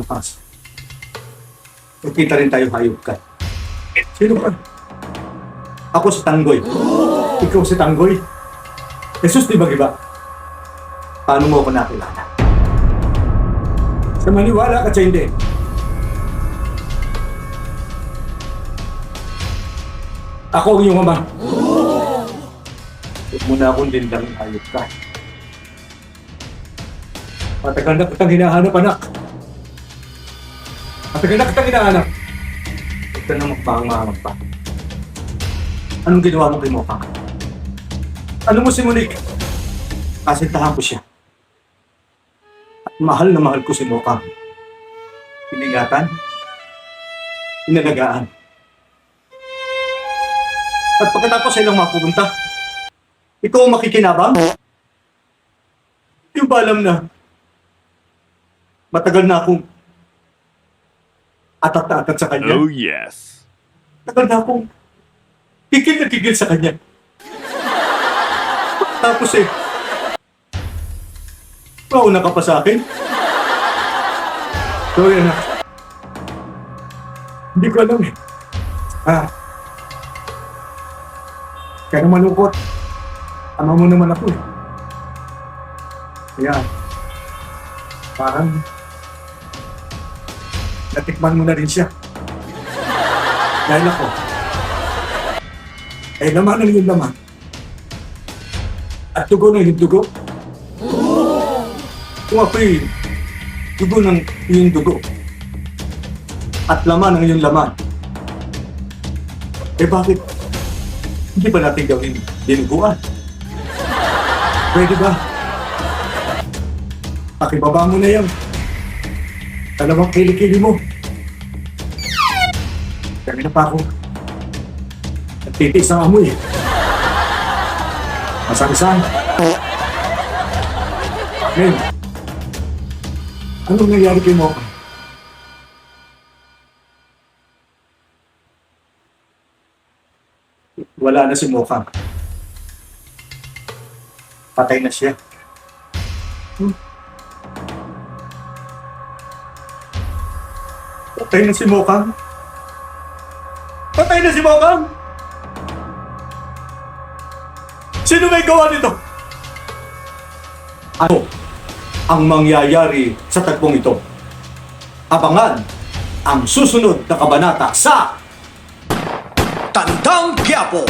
bukas. Magkita rin tayo hayop ka. Sino ka? Ako si Tanggoy. Ikaw si Tanggoy. Jesus, di ba iba? Paano mo ako nakilala? Sa maniwala ka siya hindi. Ako ang iyong ama. Huwag mo na akong lindang hayop ka. Matagal na kitang hinahanap, anak. Matagal na kitang hinahanap. Huwag ka na magpangamang pa. Anong ginawa mo kay Mokang? Ano mo si Monique? Kasintahan ko siya. At mahal na mahal ko si Mokang. Iningatan. Inalagaan. At pagkatapos ay lang mapupunta, ikaw ang makikinabang? Yung ba alam na matagal na akong atat na atat sa kanya? Oh, yes. Matagal na akong kikil na kikil sa kanya. Tapos mauna ka pa sa akin? So yan na. Hindi ko alam Kaya naman malungkot. Ama mo naman ako Kaya, parang natikman mo na rin siya. Dahil ako, ay laman ng yung laman. At dugo ng yung dugo. Kung ako'y dugo ng yung dugo. At laman ng yung laman. Bakit hindi ba natin gawin dinuguan? Pwede ba? Pakibaba mo na yan. Dalawang kilikili mo. Kami na pa ako. Nagtitis ang amoy. Masang-sang. Ngayon, anong nangyari kay Mokang? Wala na si Mokang. Patay na siya. Patay na si Mokang. Patay na si Mokang! Sino may gawa nito? Ano ang mangyayari sa tagpong ito? Abangan ang susunod na kabanata sa Tandang Quiapo!